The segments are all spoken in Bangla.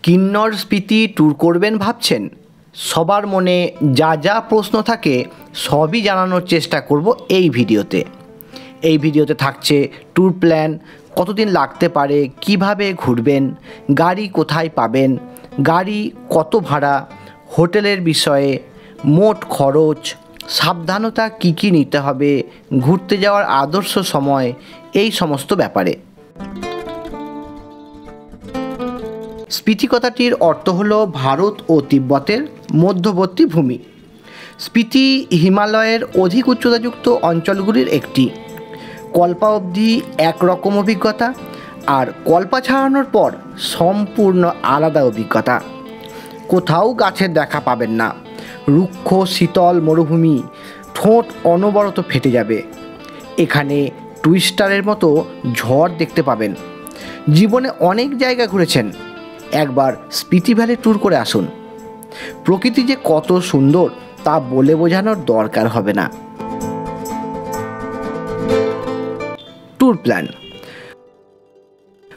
কিন্নর স্পিতি ট্যুর করবেন ভাবছেন? সবার মনে যা যা প্রশ্ন থাকে সবই জানানোর চেষ্টা করব এই ভিডিওতে থাকছে ট্যুর প্ল্যান, কতদিন লাগতে পারে, কিভাবে ঘুরবেন, গাড়ি কোথায় পাবেন, গাড়ি কত ভাড়া, হোটেলের বিষয়ে, মোট খরচ, সাবধানতা কী কী নিতে হবে, ঘুরতে যাওয়ার আদর্শ সময়, এই সমস্ত ব্যাপারে। স্পিতি কথাটির অর্থ হলো ভারত ও তিব্বতের মধ্যবর্তী ভূমি। স্পিতি হিমালয়ের অধিক উচ্চতাযুক্ত অঞ্চলগুলির একটি। কল্পা অবধি একরকম অভিজ্ঞতা, আর কল্পা ছাড়ানোর পর সম্পূর্ণ আলাদা অভিজ্ঞতা। কোথাও গাছের দেখা পাবেন না, রুক্ষ শীতল মরুভূমি, ঠোঁট অনবরত ফেটে যাবে। এখানে টুইস্টারের মতো ঝড় দেখতে পাবেন। জীবনে অনেক জায়গা ঘুরেছেন, একবার স্পিতি ভ্যালি ট্যুর করে আসুন। প্রকৃতি যে কত সুন্দর তা বলে বোঝানোর দরকার হবে না। Tour plan.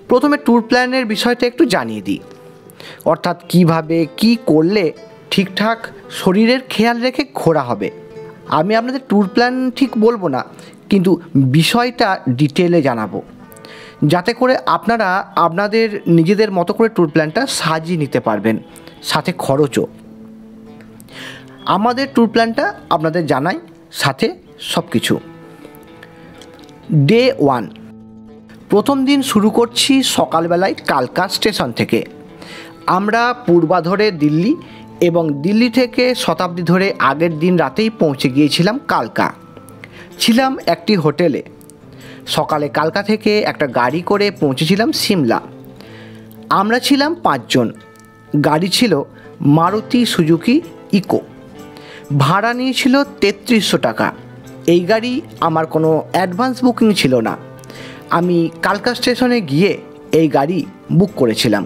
প্রথমে ট্যুর প্ল্যানের বিষয়টা একটু জানিয়ে দিই, অর্থাৎ কিভাবে কি করলে ঠিকঠাক শরীরের খেয়াল রেখে ঘোরা হবে। আমি আপনাদের ট্যুর প্ল্যান ঠিক বলবো না, কিন্তু বিষয়টা ডিটেলে জানাবো, যাতে করে আপনারা আপনাদের নিজেদের মতো করে ট্যুর প্ল্যানটা সাজিয়ে নিতে পারবেন, সাথে খরচও। আমাদের ট্যুর প্ল্যানটা আপনাদের জানাই, সাথে সব কিছু। ডে 1, প্রথম দিন শুরু করছি সকালবেলায় কালকা স্টেশন থেকে। আমরা পূর্বা ধরে দিল্লি এবং দিল্লি থেকে শতাব্দী ধরে আগের দিন রাতেই পৌঁছে গিয়েছিলাম কালকা। ছিলাম একটি হোটেলে। সকালে কালকা থেকে একটা গাড়ি করে পৌঁছেছিলাম সিমলা। আমরা ছিলাম 5 জন। গাড়ি ছিল মারুতি সুজুকি ইকো। ভাড়া নিয়েছিল 3300 টাকা। এই গাড়ি আমার কোনো অ্যাডভান্স বুকিং ছিল না। আমি কালকা স্টেশনে গিয়ে এই গাড়ি বুক করেছিলাম।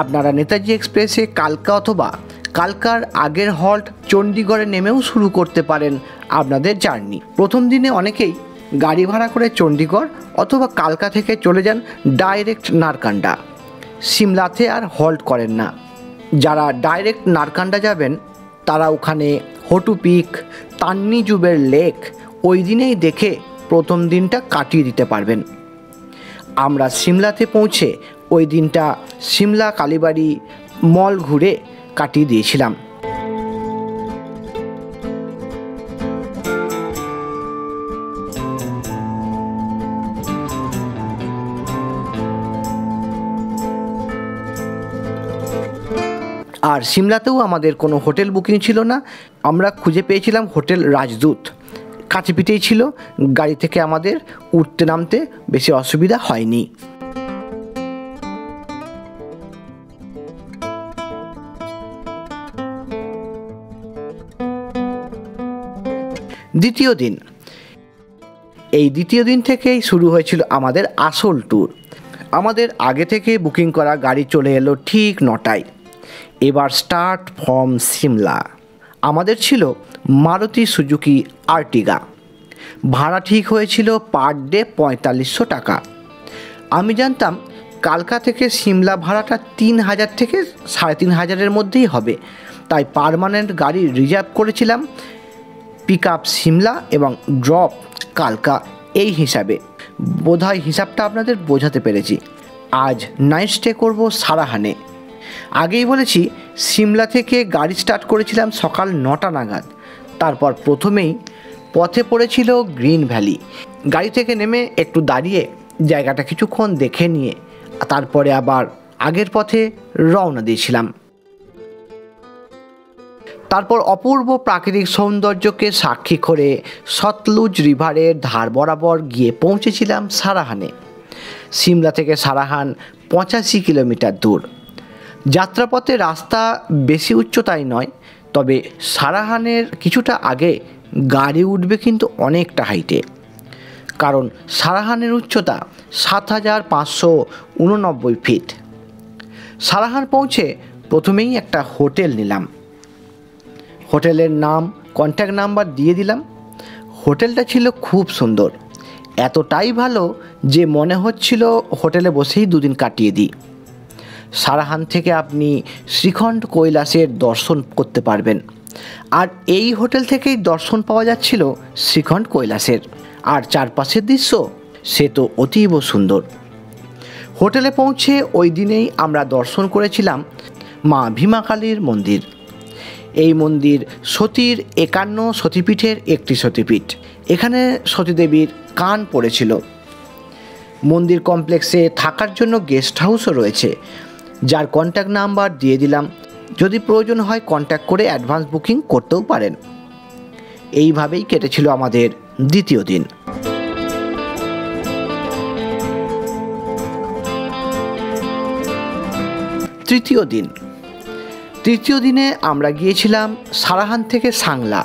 আপনারা নেতাজি এক্সপ্রেসে কালকা অথবা কালকার আগের হল্ট চণ্ডীগড়ে নেমেও শুরু করতে পারেন আপনাদের জার্নি। প্রথম দিনে অনেকেই গাড়ি ভাড়া করে চণ্ডীগড় অথবা কালকা থেকে চলে যান ডাইরেক্ট নারকান্ডা। সিমলাতে আর হল্ট করেন না। যারা ডাইরেক্ট নারকান্ডা যাবেন তারা ওখানে হটু পিক, তান্নি জুবের লেক ওই দিনেই দেখে প্রথম দিনটা কাটিয়ে দিতে পারবেন। আমরা সিমলাতে পৌঁছে ওই দিনটা সিমলা কালীবাড়ি মল ঘুরে কাটিয়ে দিয়েছিলাম। আর সিমলাতেও আমাদের কোনো হোটেল বুকিং ছিল না। আমরা খুঁজে পেয়েছিলাম হোটেল রাজদূত, কাছে পিঠেই ছিল। গাড়ি থেকে আমাদের উঠতে নামতে বেশি অসুবিধা হয়নি। দ্বিতীয় দিন। এই দ্বিতীয় দিন থেকেই শুরু হয়েছিল আমাদের আসল ট্যুর। আমাদের আগে থেকে বুকিং করা গাড়ি চলে এলো ঠিক 9টায়। এবার স্টার্ট ফ্রম সিমলা। আমাদের ছিল মারুতি সুজুকি আর্টিগা। ভাড়া ঠিক হয়েছিল পার ডে 4500 টাকা। আমি জানতাম কালকা থেকে সিমলা ভাড়াটা 3000 থেকে 3500-এর মধ্যেই হবে, তাই পার্মানেন্ট গাড়ি রিজার্ভ করেছিলাম। পিক আপ সিমলা এবং ড্রপ কালকা, এই হিসাবে। বোধহয় হিসাবটা আপনাদের বোঝাতে পেরেছি। আজ নাইট স্টে করব সারাহানে। আগেই বলেছি সিমলা থেকে গাড়ি স্টার্ট করেছিলাম সকাল 9টা নাগাদ। তারপর প্রথমেই পথে পড়েছিল গ্রিন ভ্যালি। গাড়ি থেকে নেমে একটু দাঁড়িয়ে জায়গাটা কিছুক্ষণ দেখে নিয়ে তারপরে আবার আগের পথে রওনা দিয়েছিলাম। তারপর অপূর্ব প্রাকৃতিক সৌন্দর্যকে সাক্ষী করে সতলুজ রিভারের ধার বরাবর গিয়ে পৌঁছেছিলাম সারাহানে। সিমলা থেকে সারাহান 85 কিলোমিটার দূর। যাত্রাপথে রাস্তা বেশি উচ্চতায় নয়, তবে সারাহানের কিছুটা আগে গাড়ি উঠবে কিন্তু অনেকটা হাইটে, কারণ সারাহানের উচ্চতা 7589 ফিট। সারাহান পৌঁছে প্রথমেই একটা হোটেল নিলাম। হোটেলের নাম, কন্ট্যাক্ট নাম্বার দিয়ে দিলাম। হোটেলটা ছিল খুব সুন্দর, এতটাই ভালো যে মনে হচ্ছিল হোটেলে বসেই 2 দিন কাটিয়ে দিই। সারাহান থেকে আপনি শ্রীখণ্ড কৈলাসের দর্শন করতে পারবেন। আর এই হোটেল থেকেই দর্শন পাওয়া যাচ্ছিল শ্রীখণ্ড কৈলাসের। আর চারপাশের দৃশ্য সে তো অতীব সুন্দর। হোটেলে পৌঁছে ওই দিনেই আমরা দর্শন করেছিলাম মা ভীমাকালীর মন্দির। এই মন্দির সতীর 51 সতীপীঠের একটি সতীপীঠ। এখানে সতীদেবীর কান পড়েছিল। মন্দির কমপ্লেক্সে থাকার জন্য গেস্ট হাউসও রয়েছে, যার কন্ট্যাক্ট নাম্বার দিয়ে দিলাম। যদি প্রয়োজন হয় কন্ট্যাক্ট করে অ্যাডভান্স বুকিং করতেও পারেন। এইভাবেই কেটেছিল আমাদের দ্বিতীয় দিন। তৃতীয় দিনে আমরা গিয়েছিলাম সারাহান থেকে সাংলা।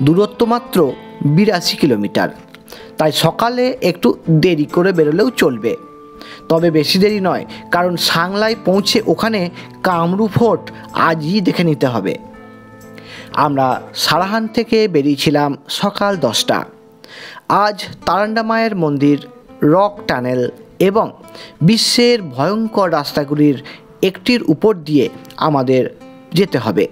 দূরত্ব মাত্র 82 কিলোমিটার। তাই সকালে একটু দেরি করে বেরোলেও চলবে, তবে বেশি দেরি নয়, কারণ সাংলায় পৌঁছে ওখানে কামরূপ ফোর্ট আজই দেখে নিতে হবে। আমরা সারাহান থেকে বেরিয়েছিলাম সকাল 10টা। আজ তারান্ডা মায়ের মন্দির, রক টানেল এবং বিশ্বের ভয়ঙ্কর রাস্তাগুলির একটির উপর দিয়ে আমাদের যেতে হবে।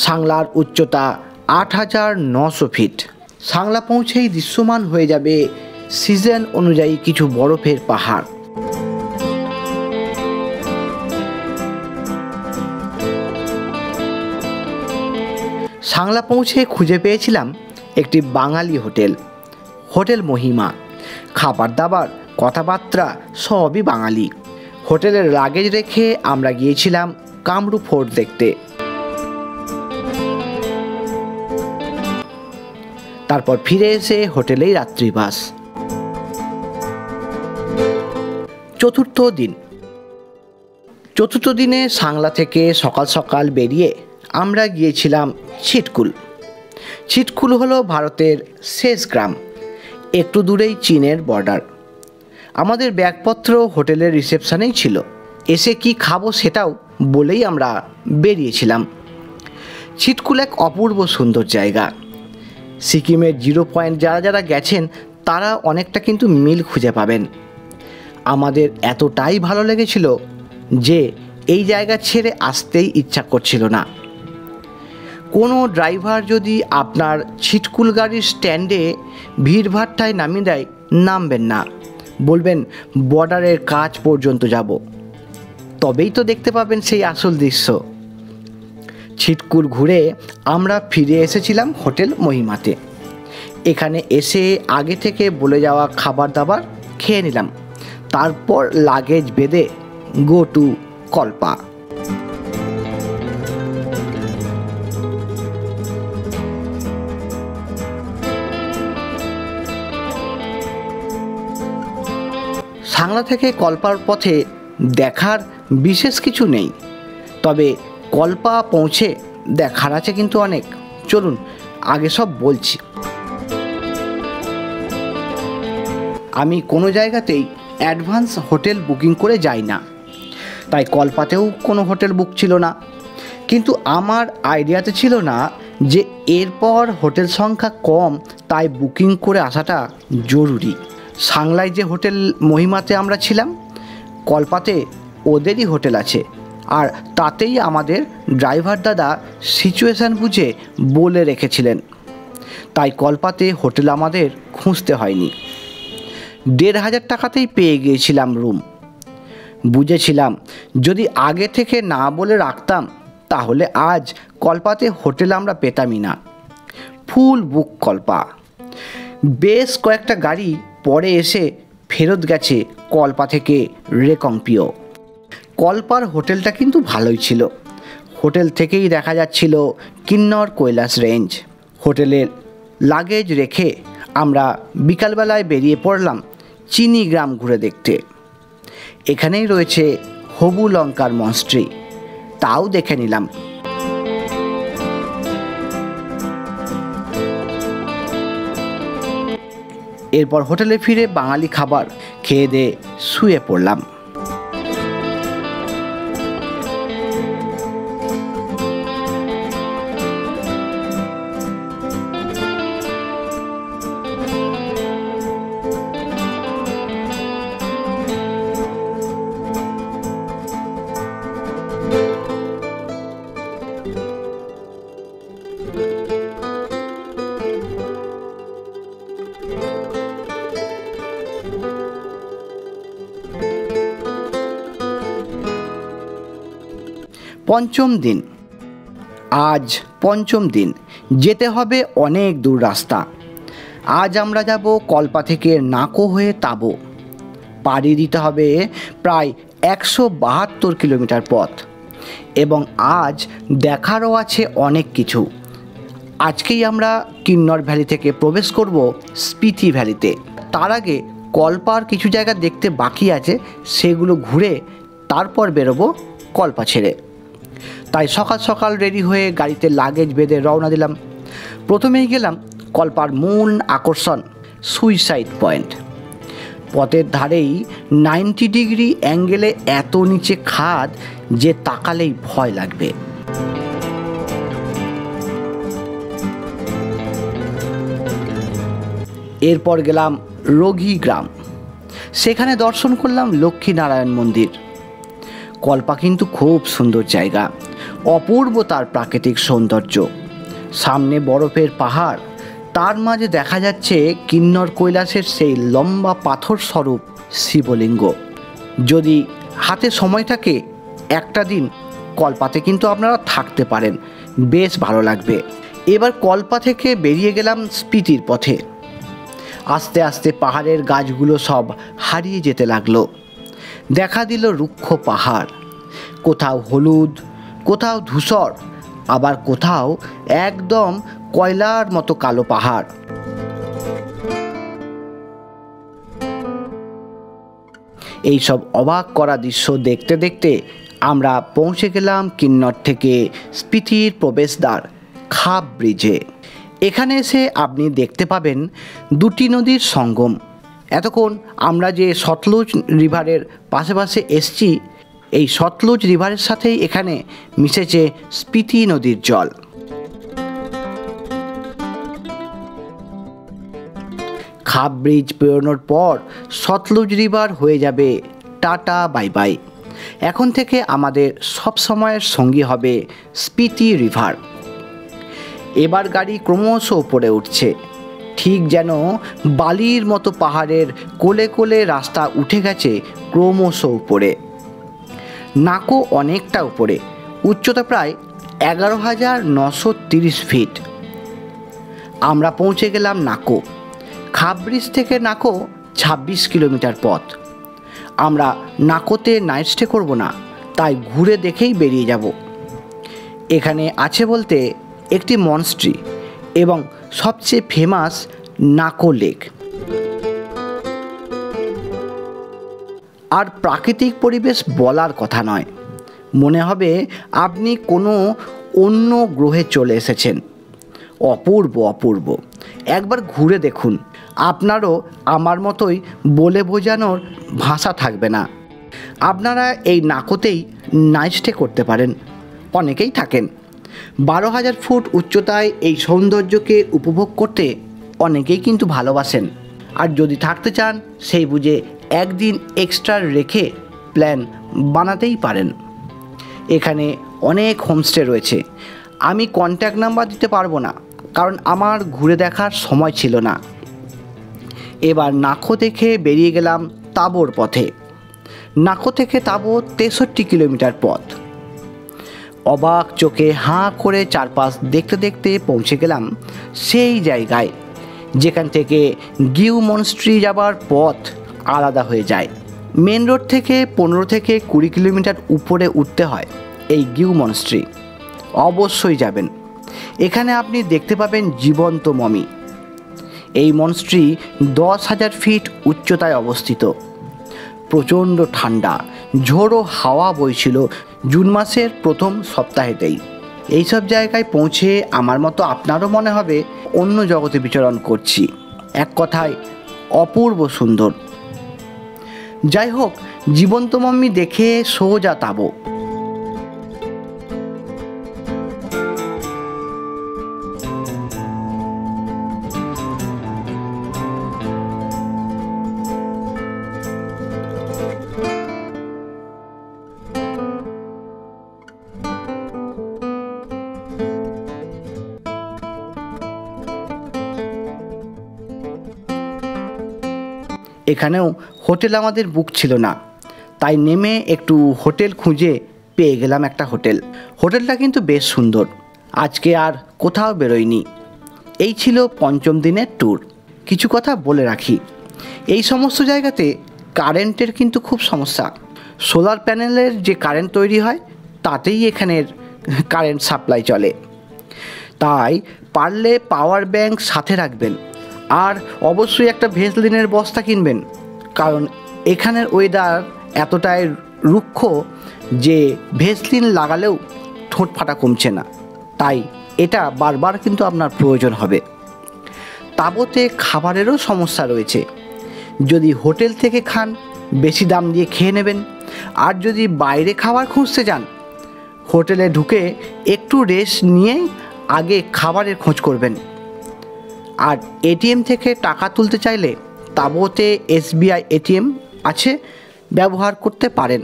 সাংলার উচ্চতা 8900 ফিট। সাংলা পৌঁছেই দৃশ্যমান হয়ে যাবে সিজন অনুযায়ী কিছু বরফের পাহাড়। সাংলা পৌঁছে খুঁজে পেয়েছিলাম একটি বাঙালি হোটেল মহিমা। খাবার দাবার, কথাবার্তা সবই বাঙালি। হোটেলের লাগেজ রেখে আমরা গিয়েছিলাম কামরূপ ফোর্ট দেখতে। তারপর ফিরে এসে হোটেলেই রাত্রিবাস। চতুর্থ দিনে সাংলা থেকে সকাল সকাল বেরিয়ে আমরা গিয়েছিলাম ছিটকুল হলো ভারতের শেষ গ্রাম। একটু দূরেই চীনের বর্ডার। আমাদের ব্যাগপত্র হোটেলের রিসেপশনেই ছিল। এসে কি খাবো সেটাও বলেই আমরা বেরিয়েছিলাম। ছিটকুল এক অপূর্ব সুন্দর জায়গা। সিকিমের 0 পয়েন্ট যারা গেছেন তারা অনেকটা কিন্তু মিল খুঁজে পাবেন। আমাদের এতটাই ভালো লেগেছিল যে এই জায়গা ছেড়ে আসতেই ইচ্ছা করছিল না। কোনো ড্রাইভার যদি আপনার ছিটকুল গাড়ির স্ট্যান্ডে ভিড়ভাট্টায় নামিয়ে দেয়, নামবেন না, বলবেন বর্ডারের কাছ পর্যন্ত যাব, তবেই তো দেখতে পাবেন সেই আসল দৃশ্য। ছিটকুল ঘুরে আমরা ফিরে এসেছিলাম হোটেল মহিমাতে। এখানে এসে আগে থেকে বলে যাওয়া খাবার দাবার খেয়ে নিলাম। তারপর লাগেজ বেঁধে গো টু কল্পা। সাংলা থেকে কল্পার পথে দেখার বিশেষ কিছু নেই, তবে কল্পা পৌঁছে দেখার আছে কিন্তু অনেক। চলুন আগে সব বলছি। আমি কোনো জায়গাতেই অ্যাডভান্স হোটেল বুকিং করে যাই না, তাই কল্পাতেও কোনো হোটেল বুক ছিল না। কিন্তু আমার আইডিয়াতে ছিল না যে এরপর হোটেল সংখ্যা কম, তাই বুকিং করে আসাটা জরুরি। সাংলায় যে হোটেল মহিমাতে আমরা ছিলাম, কল্পাতে ওদেরই হোটেল আছে। আর তাতেই আমাদের ড্রাইভার দাদা সিচুয়েশান বুঝে বলে রেখেছিলেন, তাই কল্পাতে হোটেল আমাদের খুঁজতে হয়নি। 1500 টাকাতেই পেয়ে গিয়েছিলাম রুম। বুঝেছিলাম যদি আগে থেকে না বলে রাখতাম তাহলে আজ কল্পাতে হোটেল আমরা পেতামই না। ফুল বুক কল্পা। বেশ কয়েকটা গাড়ি পরে এসে ফেরত গেছে কল্পা থেকে রেকংপিও। কল্পার হোটেলটা কিন্তু ভালোই ছিল। হোটেল থেকেই দেখা যাচ্ছিল কিন্নর কৈলাস রেঞ্জ। হোটেলের লাগেজ রেখে আমরা বিকালবেলায় বেরিয়ে পড়লাম চিনি গ্রাম ঘুরে দেখতে। এখানেই রয়েছে হবু লঙ্কার মনস্ট্রি, তাও দেখে নিলাম। এরপর হোটেলে ফিরে বাঙালি খাবার খেয়ে দিয়ে শুয়ে পড়লাম। পঞ্চম দিন। আজ পঞ্চম দিন, যেতে হবে অনেক দূর রাস্তা। আজ আমরা যাব কল্পা থেকে নাকো হয়ে তাবো। পাড়ি দিতে হবে প্রায় 172 কিলোমিটার পথ, এবং আজ দেখারও আছে অনেক কিছু। আজকেই আমরা কিন্নর ভ্যালি থেকে প্রবেশ করব স্পিতি ভ্যালিতে। তার আগে কল্পার কিছু জায়গা দেখতে বাকি আছে, সেগুলো ঘুরে তারপর বেরোবো কল্পা ছেড়ে। তাই সকাল সকাল রেডি হয়ে গাড়িতে লাগেজ বেঁধে রওনা দিলাম। প্রথমেই গেলাম কল্পার মূল আকর্ষণ সুইসাইড পয়েন্ট। পথের ধারেই 90 ডিগ্রি অ্যাঙ্গেলে এত নিচে খাদ যে তাকালেই ভয় লাগবে। এরপর গেলাম রঘি গ্রাম। সেখানে দর্শন করলাম লক্ষ্মীনারায়ণ মন্দির। কল্পা কিন্তু খুব সুন্দর জায়গা, অপূর্ব তার প্রাকৃতিক সৌন্দর্য। সামনে বরফের পাহাড়, তার মাঝে দেখা যাচ্ছে কিন্নর কৈলাসের সেই লম্বা পাথর স্বরূপ শিবলিঙ্গ। যদি হাতে সময় থাকে একটা দিন কল্পাতে কিন্তু আপনারা থাকতে পারেন, বেশ ভালো লাগবে। এবার কল্পা থেকে বেরিয়ে গেলাম স্পিতির পথে। আস্তে আস্তে পাহাড়ের গাছগুলো সব হারিয়ে যেতে লাগলো। দেখা দিল রুক্ষ পাহাড়, কোথাও হলুদ, কোথাও ধূসর, আবার কোথাও একদম কয়লার মতো কালো পাহাড়। এইসব অবাক করা দৃশ্য দেখতে দেখতে আমরা পৌঁছে গেলাম কিন্নর থেকে স্পিতির প্রবেশদ্বার খাপ ব্রিজে। এখানে এসে আপনি দেখতে পাবেন দুটি নদীর সঙ্গম। এতক্ষণ আমরা যে সতলুজ রিভারের পাশে পাশে এসছি, এই সতলুজ রিভারের সাথেই এখানে মিশেছে স্পিতি নদীর জল। খাপ ব্রিজ পেরোনোর পর সতলুজ রিভার হয়ে যাবে টাটা বাই বাই। এখন থেকে আমাদের সব সময়ের সঙ্গী হবে স্পিতি রিভার। এবার গাড়ি ক্রমশ উপরে উঠছে, ঠিক যেন বালির মতো পাহাড়ের কোলে কোলে রাস্তা উঠে গেছে ক্রমশ উপরে। নাকো অনেকটা উপরে, উচ্চতা প্রায় 11,930 ফিট। আমরা পৌঁছে গেলাম নাকো। খাপ ব্রিজ থেকে নাকো 26 কিলোমিটার পথ। আমরা নাকোতে নাইট স্টে করব না, তাই ঘুরে দেখেই বেরিয়ে যাব। এখানে আছে বলতে একটি মনস্ট্রি এবং সবচেয়ে ফেমাস নাকো লেক। আর প্রাকৃতিক পরিবেশ বলার কথা নয়, মনে হবে আপনি কোনো অন্য গ্রহে চলে এসেছেন। অপূর্ব অপূর্ব, একবার ঘুরে দেখুন, আপনারও আমার মতোই বলে বোঝানোর ভাষা থাকবে না। আপনারা এই নাকোতেই নাইট স্টে করতে পারেন, অনেকেই থাকেন। 12,000 ফুট উচ্চতায় এই সৌন্দর্যকে উপভোগ করতে অনেকেই কিন্তু ভালোবাসেন। আর যদি থাকতে চান সেই বুঝে একদিন এক্সট্রা রেখে প্ল্যান বানাতেই পারেন। এখানে অনেক হোমস্টে রয়েছে। আমি কন্ট্যাক্ট নাম্বার দিতে পারবো না, কারণ আমার ঘুরে দেখার সময় ছিল না। এবার নাকো দেখে বেরিয়ে গেলাম তাবোর পথে। নাকো থেকে তাবো 63 কিলোমিটার পথ। অবাক চোখে হাঁ করে চারপাশ দেখতে দেখতে পৌঁছে গেলাম সেই জায়গায় যেখান থেকে গিউ মনস্ট্রি যাবার পথ আলাদা হয়ে যায়। মেন রোড থেকে 15 থেকে 20 কিলোমিটার উপরে উঠতে হয় এই গিউ মনস্ট্রি। অবশ্যই যাবেন, এখানে আপনি দেখতে পাবেন জীবন্ত মমি। এই মনস্ট্রি 10,000 ফিট উচ্চতায় অবস্থিত। প্রচণ্ড ঠান্ডা, ঝোড়ো হাওয়া বইছিল জুন মাসের প্রথম সপ্তাহেতেই। এইসব জায়গায় পৌঁছে আমার মতো আপনারও মনে হবে অন্য জগতে বিচরণ করছি। এক কথায় অপূর্ব সুন্দর। যাই হোক, জীবন্ত মাম্মি দেখে সোজা তাবো। এখানেও হোটেল আমাদের বুক ছিল না, তাই নেমে একটু হোটেল খুঁজে পেয়ে গেলাম একটা হোটেল। হোটেলটা কিন্তু বেশ সুন্দর। আজকে আর কোথাও বেরোয়নি। এই ছিল পঞ্চম দিনের ট্যুর। কিছু কথা বলে রাখি, এই সমস্ত জায়গাতে কারেন্টের কিন্তু খুব সমস্যা। সোলার প্যানেলের যে কারেন্ট তৈরি হয় তাতেই এখানের কারেন্ট সাপ্লাই চলে। তাই পারলে পাওয়ার ব্যাংক সাথে রাখবেন, আর অবশ্যই একটা ভেসলিনের বস্তা কিনবেন, কারণ এখানের ওয়েদার এতটাই রুক্ষ যে ভেসলিন লাগালেও ঠোঁট ফাটা কমছে না। তাই এটা বারবার কিন্তু আপনার প্রয়োজন হবে। তাঁবুতে খাবারেরও সমস্যা রয়েছে। যদি হোটেল থেকে খান, বেশি দাম দিয়ে খেয়ে নেবেন, আর যদি বাইরে খাবার খুঁজতে যান, হোটেলে ঢুকে একটু রেস্ট নিয়ে আগে খাবারের খোঁজ করবেন। আর এটিএম থেকে টাকা তুলতে চাইলে তাঁবুতে SBI ATM আছে, ব্যবহার করতে পারেন।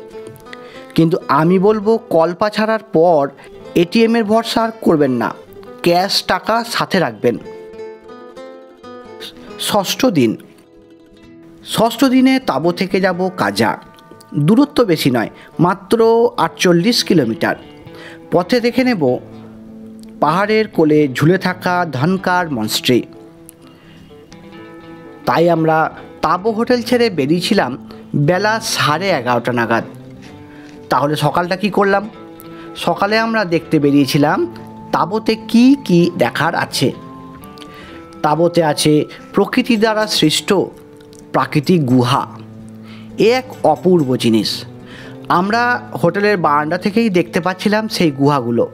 কিন্তু আমি বলবো কলপা ছাড়ার পর এটিএমের ভরসা আর করবেন না, ক্যাশ টাকা সাথে রাখবেন। ষষ্ঠ দিনে তাঁবু থেকে যাব কাজা। দূরত্ব বেশি নয়, মাত্র 48 কিলোমিটার। পথে দেখে নেব পাহাড়ের কোলে ঝুলে থাকা ধনকার মনস্ট্রি। তাই আমরা তাঁবু হোটেল ছেড়ে বেরিয়েছিলাম বেলা 11:30 নাগাদ। তাহলে সকালটা কি করলাম? সকালে আমরা দেখতে বেরিয়েছিলাম তাঁবুতে কি কি দেখার আছে। তাঁবুতে আছে প্রকৃতি দ্বারা সৃষ্ট প্রাকৃতিক গুহা। এক অপূর্ব জিনিস। আমরা হোটেলের বারান্দা থেকেই দেখতে পাচ্ছিলাম সেই গুহাগুলো।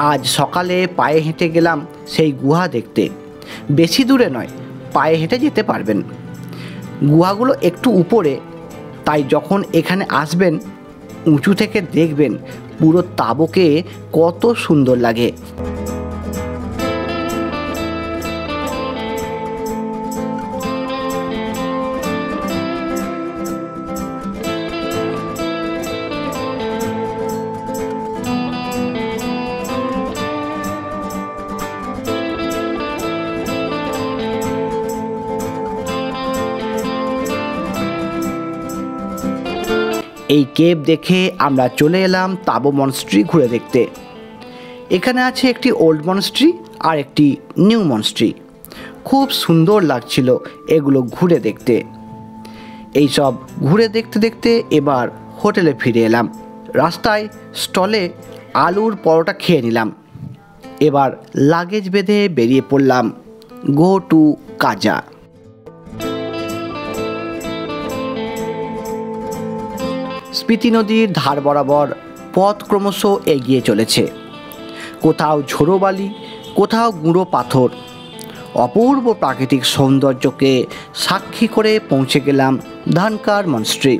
আজ সকালে পায়ে হেঁটে গেলাম সেই গুহা দেখতে। বেশি দূরে নয়, পায়ে হেঁটে যেতে পারবেন। গুহাগুলো একটু উপরে, তাই যখন এখানে আসবেন উঁচু থেকে দেখবেন পুরো তাঁবুকে কত সুন্দর লাগে। এই কেভ দেখে আমরা চলে এলাম তাঁবু মনস্ট্রি ঘুরে দেখতে। এখানে আছে একটি ওল্ড মনস্ট্রি আর একটি নিউ মনস্ট্রি। খুব সুন্দর লাগছিল এগুলো ঘুরে দেখতে। এই সব ঘুরে দেখতে দেখতে এবার হোটেলে ফিরে এলাম। রাস্তায় স্টলে আলুর পরোটা খেয়ে নিলাম। এবার লাগেজ বেঁধে বেরিয়ে পড়লাম গো টু কাজা। স্পিতি নদীর ধার বরাবর পথ ক্রমশ এগিয়ে চলেছে। কোথাও ঝোড়ো বালি, কোথাও গুঁড়ো পাথর। অপূর্ব প্রাকৃতিক সৌন্দর্যকে সাক্ষী করে পৌঁছে গেলাম ধনকার মনস্ট্রি।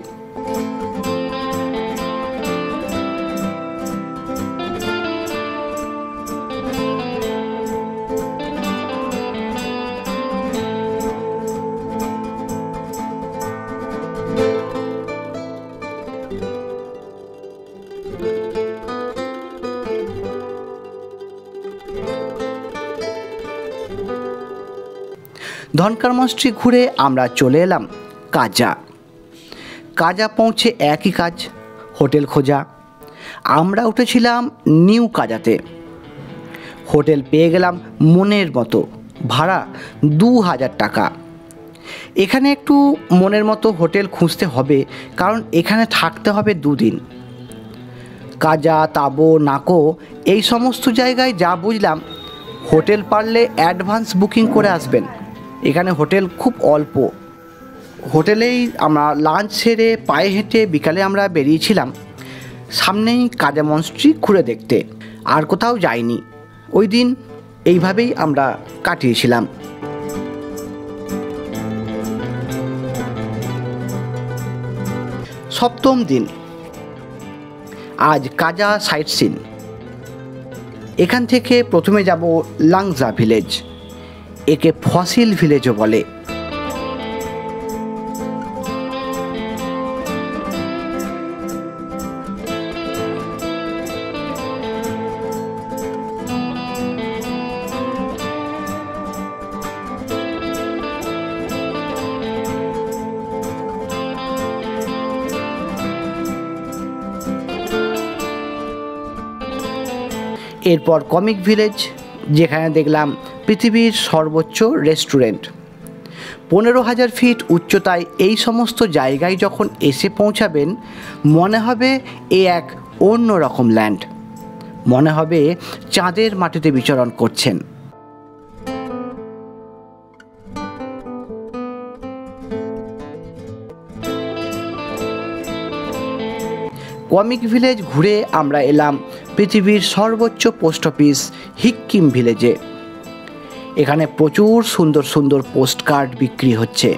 ধনকার মনস্ট্রি ঘুরে আমরা চলে এলাম কাজা। কাজা পৌঁছে একই কাজ, হোটেল খোঁজা। আমরা উঠেছিলাম নিউ কাজাতে। হোটেল পেয়ে গেলাম মনের মতো, ভাড়া 2000 টাকা। এখানে একটু মনের মতো হোটেল খুঁজতে হবে, কারণ এখানে থাকতে হবে 2 দিন। কাজা, তাঁবু, নাকো এই সমস্ত জায়গায় যা বুঝলাম, হোটেল পারলে অ্যাডভান্স বুকিং করে আসবেন। এখানে হোটেল খুব অল্প। হোটেলেই আমরা লাঞ্চ সেরে পায়ে হেঁটে বিকালে আমরা বেরিয়েছিলাম সামনেই কাজা মনস্ট্রি ঘুরে দেখতে। আর কোথাও যাইনি। ওই দিন এইভাবেই আমরা কাটিয়েছিলাম। সপ্তম দিন। আজ কাজা সাইট সিন। এখান থেকে প্রথমে যাব লাংজা ভিলেজ, একে ফসিল ভিলেজও বলে। এরপর কমিক ভিলেজ, যেখানে দেখলাম পৃথিবীর সর্বোচ্চ রেস্টুরেন্ট। 15,000 ফিট উচ্চতায় এই সমস্ত জায়গায় যখন এসে পৌঁছাবেন, মনে হবে এ এক অন্য রকম ল্যান্ড, মনে হবে চাঁদের মাটিতে বিচরণ করছেন। কমিক ভিলেজ ঘুরে আমরা এলাম পৃথিবীর সর্বোচ্চ পোস্ট অফিস হিক্কিম ভিলেজে। এখানে প্রচুর সুন্দর সুন্দর পোস্ট কার্ড বিক্রি হচ্ছে।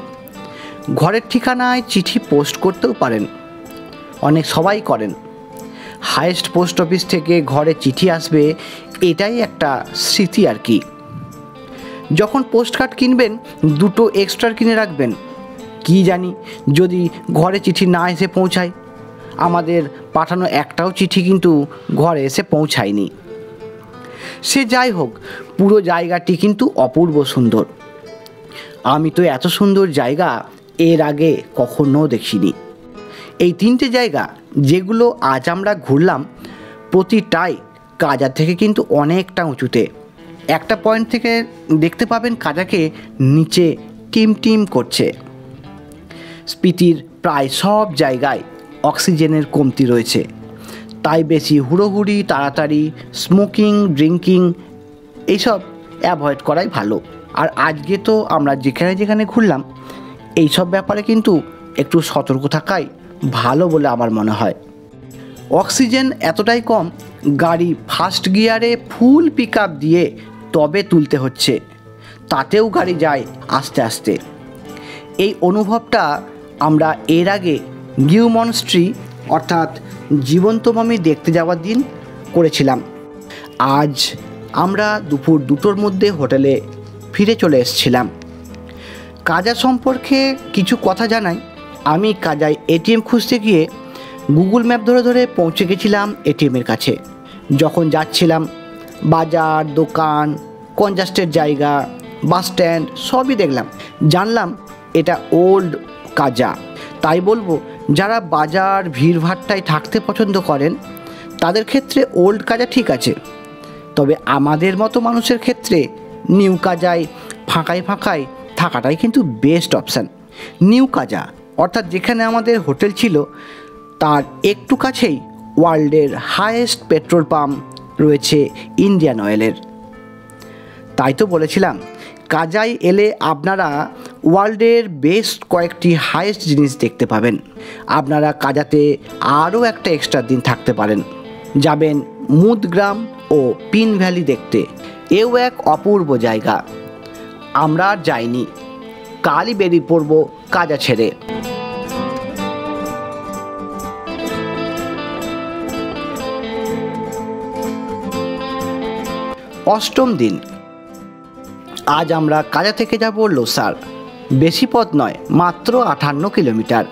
ঘরের ঠিকানায় চিঠি পোস্ট করতেও পারেন, অনেক সবাই করেন। হাইয়েস্ট পোস্ট অফিস থেকে ঘরে চিঠি আসবে, এটাই একটা স্মৃতি আর কি। যখন পোস্ট কার্ড কিনবেন, 2টো এক্সট্রা কিনে রাখবেন। কি জানি যদি ঘরে চিঠি না এসে পৌঁছায়। আমাদের পাঠানো একটাও চিঠি কিন্তু ঘরে এসে পৌঁছায়নি। সে যাই হোক, পুরো জায়গাটি কিন্তু অপূর্ব সুন্দর। আমি তো এত সুন্দর জায়গা এর আগে কখনো দেখিনি। এই 3টে জায়গা যেগুলো আজ আমরা ঘুরলাম, প্রতিটাই কাজা থেকে কিন্তু অনেকটা উঁচুতে। একটা পয়েন্ট থেকে দেখতে পাবেন কাজাকে নিচে টিম টিম করছে। স্পিতির প্রায় সব জায়গায় অক্সিজেনের কমতি রয়েছে, তাই বেশি হুড়োহুড়ি, তাড়াতাড়ি, স্মোকিং, ড্রিঙ্কিং এইসব অ্যাভয়েড করাই ভালো। আর আজকে তো আমরা যেখানে যেখানে ঘুরলাম, এইসব ব্যাপারে কিন্তু একটু সতর্ক থাকাই ভালো বলে আমার মনে হয়। অক্সিজেন এতটাই কম, গাড়ি ফার্স্ট গিয়ারে ফুল পিক আপ দিয়ে তবে তুলতে হচ্ছে, তাতেও গাড়ি যায় আস্তে আস্তে। এই অনুভবটা আমরা এর আগে গিউ মনস্ট্রি অর্থাৎ জীবন্ত মমি দেখতে যাওয়ার দিন করেছিলাম। আজ আমরা দুপুর 2টোর মধ্যে হোটেলে ফিরে চলে এসেছিলাম। কাজা সম্পর্কে কিছু কথা জানাই। আমি কাজায় এটিএম খুঁজতে গিয়ে গুগল ম্যাপ ধরে ধরে পৌঁছে গেছিলাম এটিএমের কাছে। যখন যাচ্ছিলাম, বাজার, দোকান, কনজাস্টের জায়গা, বাস স্ট্যান্ড সবই দেখলাম। জানলাম এটা ওল্ড কাজা। তাই বলবো, যারা বাজার ভিড়ভাট্টায় থাকতে পছন্দ করেন তাদের ক্ষেত্রে ওল্ড কাজা ঠিক আছে, তবে আমাদের মতো মানুষের ক্ষেত্রে নিউ কাজায় ফাঁকায় ফাঁকায় থাকাটাই কিন্তু বেস্ট অপশান। নিউ কাজা অর্থাৎ যেখানে আমাদের হোটেল ছিল, তার একটু কাছেই ওয়ার্ল্ডের হাইয়েস্ট পেট্রোল পাম্প রয়েছে ইন্ডিয়ান অয়েলের। তাই তো বলেছিলাম, কাজায় এলে আপনারা ওয়ার্ল্ডের বেস্ট কয়েকটি হাইয়েস্ট জিনিস দেখতে পাবেন। আপনারা কাজাতে আরও একটা এক্সট্রা দিন থাকতে পারেন। যাবেন মুদগ্রাম ও পিন ভ্যালি দেখতে, এও এক অপূর্ব জায়গা। আমরা আর যাইনি, কালই বেরিয়ে পড়ব কাজা ছেড়ে। অষ্টম দিন। আজ আমরা কাজা থেকে যাব লোসার। বেশি পথ নয়, মাত্র 58 কিলোমিটার।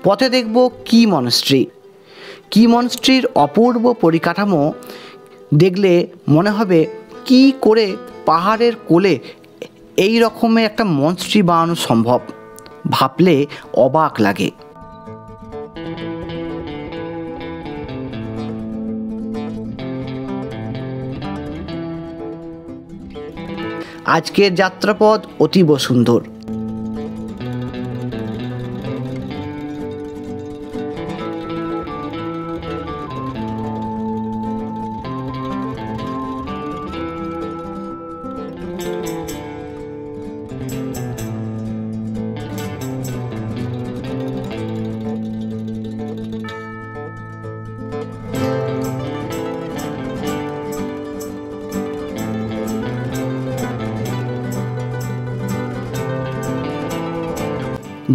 পথে দেখব কি মনস্ট্রি। কি মনস্ট্রির অপূর্ব পরিকাঠামো দেখলে মনে হবে কি করে পাহাড়ের কোলে এই রকমের একটা মনস্ট্রি বানানো সম্ভব, ভাবলে অবাক লাগে। আজকের যাত্রাপথ অতীব সুন্দর।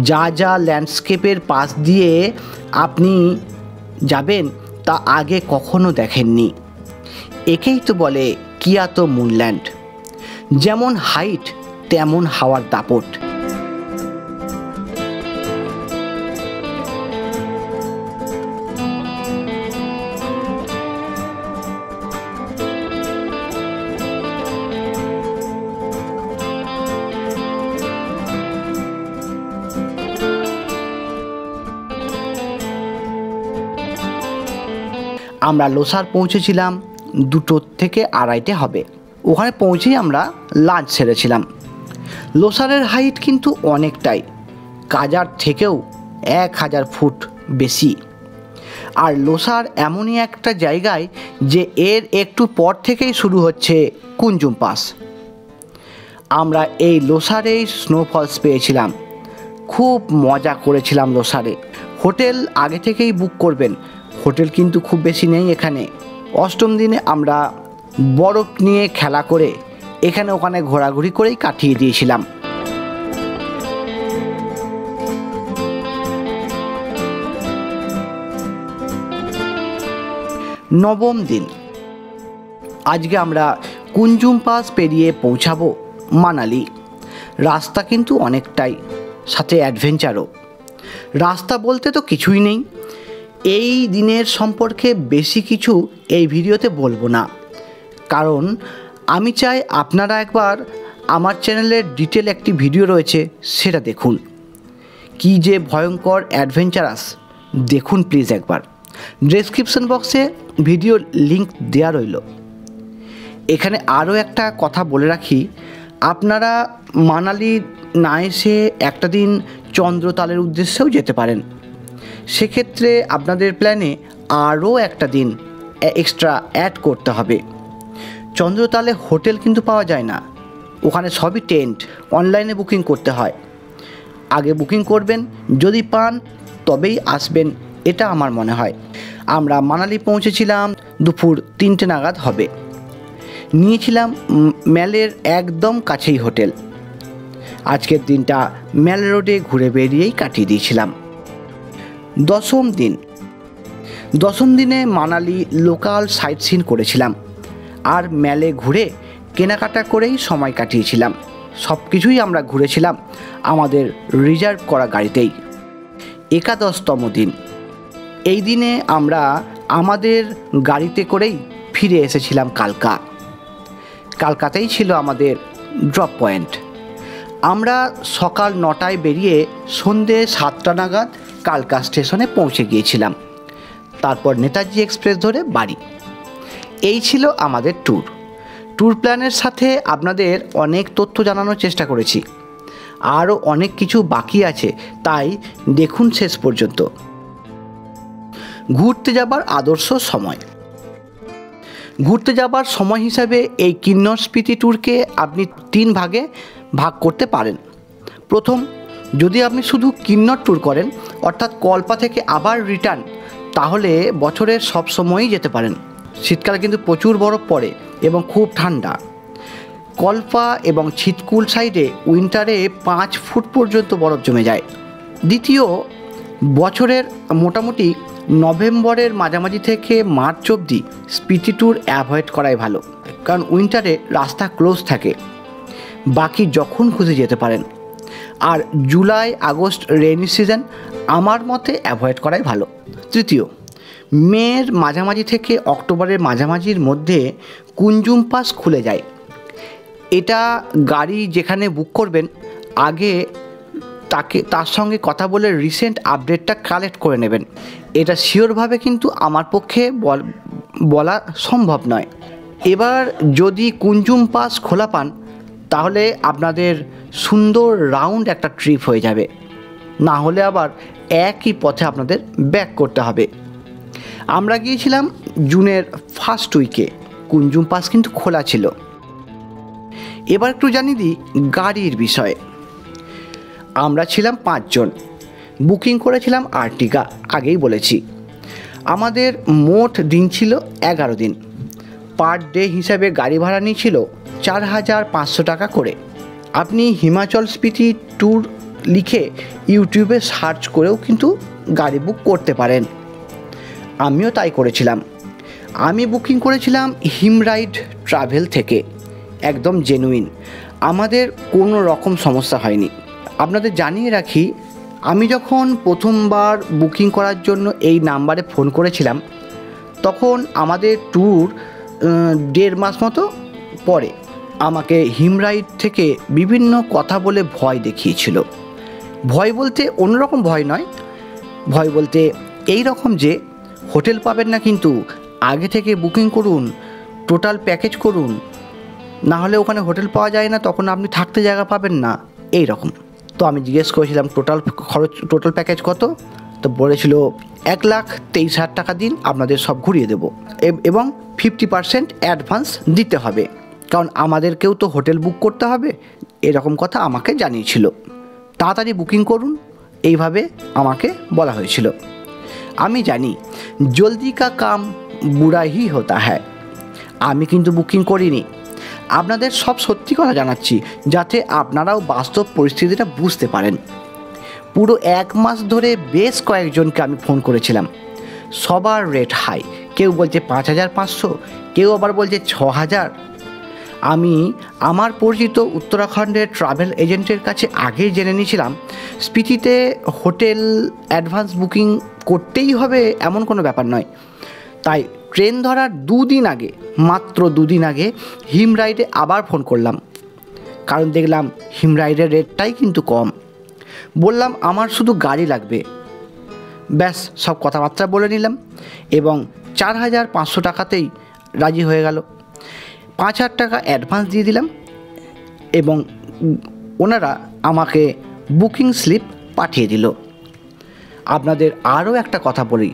যা যা ল্যান্ডস্কেপের পাশ দিয়ে আপনি যাবেন তা আগে কখনো দেখেননি। একেই তো বলে কিয়াতো মুনল্যান্ড। যেমন হাইট তেমন হাওয়ার দাপট। আমরা লোসার পৌঁছেছিলাম 2টো থেকে 2:30 হবে। ওখানে পৌঁছেই আমরা লাঞ্চ সেরেছিলাম। লোসারের হাইট কিন্তু অনেকটাই, কাজার থেকেও 1000 ফুট বেশি। আর লোসার এমনই একটা জায়গায় যে এর একটু পর থেকেই শুরু হচ্ছে কুঞ্জুম পাস। আমরা এই লোসারেই স্নোফলস পেয়েছিলাম, খুব মজা করেছিলাম লোসারে। হোটেল আগে থেকেই বুক করবেন, হোটেল কিন্তু খুব বেশি নেই এখানে। অষ্টম দিনে আমরা বরফ নিয়ে খেলা করে এখানে ওখানে ঘোরাঘুরি করেই কাটিয়ে দিয়েছিলাম। নবম দিন, আজকে আমরা কুঞ্জুম পাস পেরিয়ে পৌঁছাবো মানালি। রাস্তা কিন্তু অনেকটাই, সাথে অ্যাডভেঞ্চারও। রাস্তা বলতে তো কিছুই নেই। এই দিনের সম্পর্কে বেশি কিছু এই ভিডিওতে বলবো না, কারণ আমি চাই আপনারা একবার আমার চ্যানেলের ডিটেল একটি ভিডিও রয়েছে, সেটা দেখুন। কি যে ভয়ঙ্কর অ্যাডভেঞ্চারাস, দেখুন প্লিজ একবার। ডেসক্রিপশন বক্সে ভিডিও লিংক দেওয়া রইল। এখানে আরও একটা কথা বলে রাখি, আপনারা মানালি না এসে একটা দিন চন্দ্রতালের উদ্দেশ্যেও যেতে পারেন। সেক্ষেত্রে আপনাদের প্ল্যানে আরও একটা দিন এক্সট্রা অ্যাড করতে হবে। চন্দ্রতালে হোটেল কিন্তু পাওয়া যায় না, ওখানে সবই টেন্ট, অনলাইনে বুকিং করতে হয়। আগে বুকিং করবেন, যদি পান তবেই আসবেন, এটা আমার মনে হয়। আমরা মানালি পৌঁছেছিলাম দুপুর 3টে নাগাদ হবে। নিয়েছিলাম ম্যালের একদম কাছেই হোটেল। আজকের দিনটা ম্যাল রোডে ঘুরে বেরিয়েই কাটিয়ে দিয়েছিলাম। দশম দিনে মানালি লোকাল সাইট সিন করেছিলাম, আর ম্যালে ঘুরে কেনাকাটা করেই সময় কাটিয়েছিলাম। সব কিছুই আমরা ঘুরেছিলাম আমাদের রিজার্ভ করা গাড়িতেই। একাদশতম দিন, এই দিনে আমরা আমাদের গাড়িতে করেই ফিরে এসেছিলাম কালকাতাই ছিল আমাদের ড্রপ পয়েন্ট। আমরা সকাল 9টায় বেরিয়ে সন্ধ্যে 7টা নাগাদ কালকা স্টেশনে পৌঁছে গিয়েছিলাম। তারপর নেতাজি এক্সপ্রেস ধরে বাড়ি। এই ছিল আমাদের ট্যুর প্ল্যানের সাথে আপনাদের অনেক তথ্য জানানোর চেষ্টা করেছি। আরও অনেক কিছু বাকি আছে, তাই দেখুন শেষ পর্যন্ত। ঘুরতে যাবার আদর্শ সময়। ঘুরতে যাবার সময় হিসাবে এই কিন্নর স্পিতি ট্যুরকে আপনি 3 ভাগে ভাগ করতে পারেন। প্রথম, যদি আপনি শুধু কিন্নর ট্যুর করেন, অর্থাৎ কল্পা থেকে আবার রিটার্ন, তাহলে বছরের সব সময়ই যেতে পারেন। শীতকালে কিন্তু প্রচুর বরফ পড়ে এবং খুব ঠান্ডা। কল্পা এবং ছিতকুল সাইডে উইন্টারে 5 ফুট পর্যন্ত বরফ জমে যায়। দ্বিতীয়, বছরের মোটামুটি নভেম্বরের মাঝামাঝি থেকে মার্চ অবধি স্পিতি ট্যুর অ্যাভয়েড করাই ভালো, কারণ উইন্টারে রাস্তা ক্লোজ থাকে। বাকি যখন খুশি যেতে পারেন। আর জুলাই আগস্ট রেইনি সিজন আমার মতে অ্যাভয়েড করাই ভালো। তৃতীয়, মের মাঝামাঝি থেকে অক্টোবরের মাঝামাঝির মধ্যে কুঞ্জুম পাস খুলে যায়। এটা গাড়ি যেখানে বুক করবেন আগে তার সঙ্গে কথা বলে রিসেন্ট আপডেটটা কালেক্ট করে নেবেন। এটা শিওরভাবে কিন্তু আমার পক্ষে বলা সম্ভব নয়। এবার যদি কুঞ্জুম পাস খোলা পান, তাহলে আপনাদের সুন্দর রাউন্ড একটা ট্রিপ হয়ে যাবে। না হলে আবার একই পথে আপনাদের ব্যাক করতে হবে। আমরা গিয়েছিলাম জুনের ফার্স্ট উইকে, কুঞ্জুম পাস কিন্তু খোলা ছিল। এবার একটু জানিয়ে দিই গাড়ির বিষয়ে। আমরা ছিলাম 5 জন, বুকিং করেছিলাম আর্টিকা, আগেই বলেছি। আমাদের মোট দিন ছিল 11 দিন। পার ডে হিসাবে গাড়ি ভাড়া নিয়েছিল 4500 টাকা করে। আপনি হিমাচল স্পিতি ট্যুর লিখে ইউটিউবে সার্চ করেও কিন্তু গাড়ি বুক করতে পারেন। আমিও তাই করেছিলাম। আমি বুকিং করেছিলাম হিমরাইড ট্রাভেল থেকে, একদম জেনুইন, আমাদের কোনো রকম সমস্যা হয়নি। আপনাদের জানিয়ে রাখি, আমি যখন প্রথমবার বুকিং করার জন্য এই নাম্বারে ফোন করেছিলাম, তখন আমাদের ট্যুর 1.5 মাস মতো পরে আমাকে হিমরাইড থেকে বিভিন্ন কথা বলে ভয় দেখিয়েছিল। ভয় বলতে অন্যরকম ভয় নয়, ভয় বলতে এই রকম যে হোটেল পাবেন না, কিন্তু আগে থেকে বুকিং করুন, টোটাল প্যাকেজ করুন, না হলে ওখানে হোটেল পাওয়া যায় না, তখন আপনি থাকতে জায়গা পাবেন না, এই রকম। তো আমি জিজ্ঞেস করেছিলাম টোটাল প্যাকেজ কত, তো বলেছিল 1,23,000 টাকা দিন, আপনাদের সব ঘুরিয়ে দেবো এবং 50% অ্যাডভান্স দিতে হবে, কারণ আমাদেরকেও তো হোটেল বুক করতে হবে, এরকম কথা আমাকে জানিয়েছিল। তাড়াতাড়ি বুকিং করুন, এইভাবে আমাকে বলা হয়েছিল। আমি জানি জলদি কা কাম বুড়া হি হতা হ্যায়, আমি কিন্তু বুকিং করিনি। আপনাদের সব সত্যি কথা জানাচ্ছি, যাতে আপনারাও বাস্তব পরিস্থিতিটা বুঝতে পারেন। পুরো 1 মাস ধরে বেশ কয়েকজনকে আমি ফোন করেছিলাম, সবার রেট হাই, কেউ বলছে 5,500, কেউ আবার বলছে 6,000। আমি আমার পরিচিত উত্তরাখণ্ডের ট্রাভেল এজেন্টের কাছে আগেই জেনে নিয়েছিলাম স্পিতিতে হোটেল অ্যাডভান্স বুকিং করতেই হবে এমন কোনো ব্যাপার নয়। তাই ট্রেন ধরার 2 দিন আগে, মাত্র 2 দিন আগে হিমরাইডে আবার ফোন করলাম, কারণ দেখলাম হিমরাইডের রেটটাই কিন্তু কম। বললাম আমার শুধু গাড়ি লাগবে, ব্যাস সব কথাবার্তা বলে নিলাম এবং 4,500 টাকাতেই রাজি হয়ে গেল। 5,000 টাকা অ্যাডভান্স দিয়ে দিলাম এবং ওনারা আমাকে বুকিং স্লিপ পাঠিয়ে দিল। আপনাদের আরও একটা কথা বলি,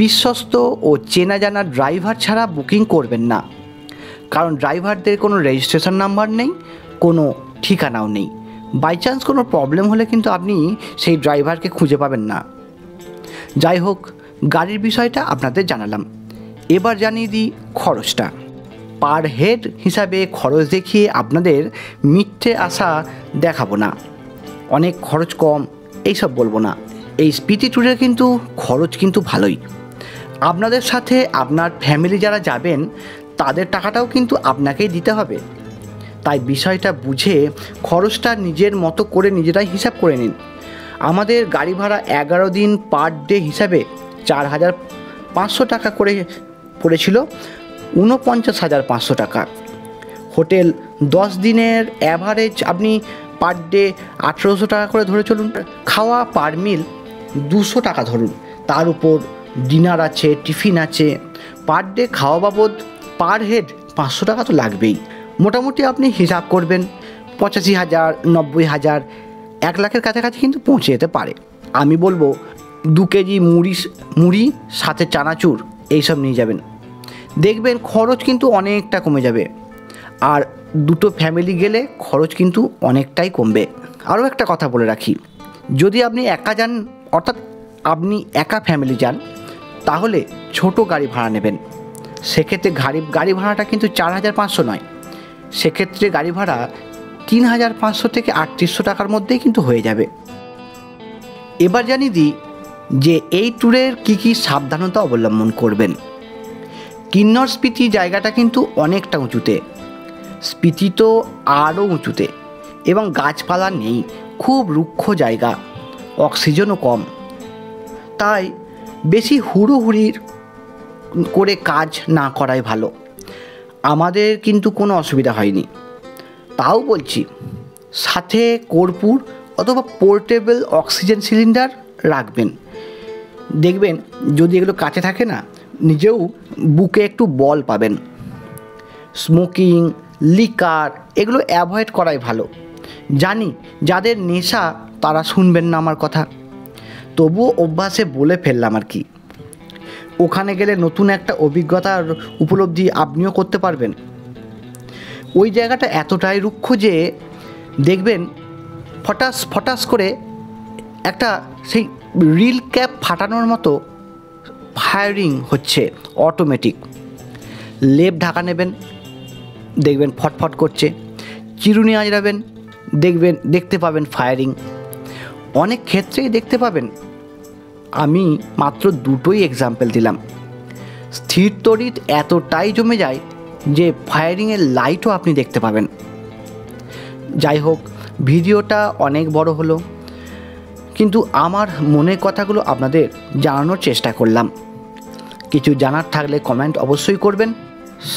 বিশ্বস্ত ও চেনা জানা ড্রাইভার ছাড়া বুকিং করবেন না, কারণ ড্রাইভারদের কোনো রেজিস্ট্রেশন নাম্বার নেই, কোনো ঠিকানাও নেই। বাই চান্স কোনো প্রবলেম হলে কিন্তু আপনি সেই ড্রাইভারকে খুঁজে পাবেন না। যাই হোক, গাড়ির বিষয়টা আপনাদের জানালাম। এবার জানিয়ে দিই খরচটা। পার হেড হিসাবে খরচ দেখিয়ে আপনাদের মিথ্যে আশা দেখাবো না, অনেক খরচ কম এইসব বলবো না। এই স্পিতি ট্যুরের কিন্তু খরচ কিন্তু ভালোই। আপনাদের সাথে আপনার ফ্যামিলি যারা যাবেন তাদের টাকাটাও কিন্তু আপনাকেই দিতে হবে, তাই বিষয়টা বুঝে খরচটা নিজের মতো করে নিজেরাই হিসাব করে নিন। আমাদের গাড়ি ভাড়া 11 দিন পার ডে হিসাবে 4,500 টাকা করে পড়েছিল, 49,500 টাকা। হোটেল 10 দিনের অ্যাভারেজ আপনি পার ডে 1,800 টাকা করে ধরে চলুন। খাওয়া পার মিল 200 টাকা ধরুন, তার উপর ডিনার আছে, টিফিন আছে। পার ডে খাওয়া বাবদ পার হেড 500 টাকা তো লাগবেই। মোটামুটি আপনি হিসাব করবেন 85,000, 90,000, 1 লাখের কাছাকাছি কিন্তু পৌঁছে যেতে পারে। আমি বলবো 2 কেজি মুড়ি সাথে চানাচুর এইসব নিয়ে যাবেন, দেখবেন খরচ কিন্তু অনেকটা কমে যাবে। আর 2টো ফ্যামিলি গেলে খরচ কিন্তু অনেকটাই কমবে। আরও একটা কথা বলে রাখি, যদি আপনি একা যান, অর্থাৎ আপনি একা ফ্যামিলি যান, তাহলে ছোট গাড়ি ভাড়া নেবেন। সেক্ষেত্রে গাড়ি ভাড়াটা কিন্তু 4,500 নয়, সেক্ষেত্রে গাড়ি ভাড়া 3,500 থেকে 3,800 টাকার মধ্যেই কিন্তু হয়ে যাবে। এবার জানিয়ে দিই যে এই ট্যুরের কী কী সাবধানতা অবলম্বন করবেন। কিন্নর স্পিতি জায়গাটা কিন্তু অনেকটা উঁচুতে, স্পিতি তো আরও উঁচুতে, এবং গাছপালা নেই, খুব রুক্ষ জায়গা, অক্সিজেনও কম। তাই বেশি হুড়োহুড়ি করে কাজ না করাই ভালো। আমাদের কিন্তু কোনো অসুবিধা হয়নি। তাও বলছি, সাথে কর্পূর অথবা পোর্টেবল অক্সিজেন সিলিন্ডার রাখবেন। দেখবেন যদি এগুলো কাছে থাকে না, নিজেও বুকে একটু বল পাবেন। স্মোকিং, লিকার এগুলো অ্যাভয়েড করাই ভালো। জানি যাদের নেশা তারা শুনবেন না আমার কথা, তবুও অভ্যাসে বলে ফেললাম আর কি। ওখানে গেলে নতুন একটা অভিজ্ঞতার উপলব্ধি আপনিও করতে পারবেন। ওই জায়গাটা এতটাই রুক্ষ যে দেখবেন ফটাস ফটাস করে একটা সেই রিল ক্যাপ ফাটানোর মতো ফায়ারিং হচ্ছে অটোমেটিক। লেপ ঢাকা নেবেন, দেখবেন ফটফট করছে। চিরুনি আঁচড়াবেন, দেখতে পাবেন ফায়ারিং। অনেক ক্ষেত্রেই দেখতে পাবেন। আমি মাত্র দুটোই এক্সাম্পল দিলাম। স্থির তড়িৎ এতটাই জমে যায় যে ফায়ারিংয়ের লাইটও আপনি দেখতে পাবেন। যাই হোক, ভিডিওটা অনেক বড় হলো, কিন্তু আমার মনের কথাগুলো আপনাদের জানানোর চেষ্টা করলাম। কিছু জানার থাকলে কমেন্ট অবশ্যই করবেন।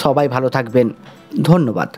সবাই ভালো থাকবেন। ধন্যবাদ।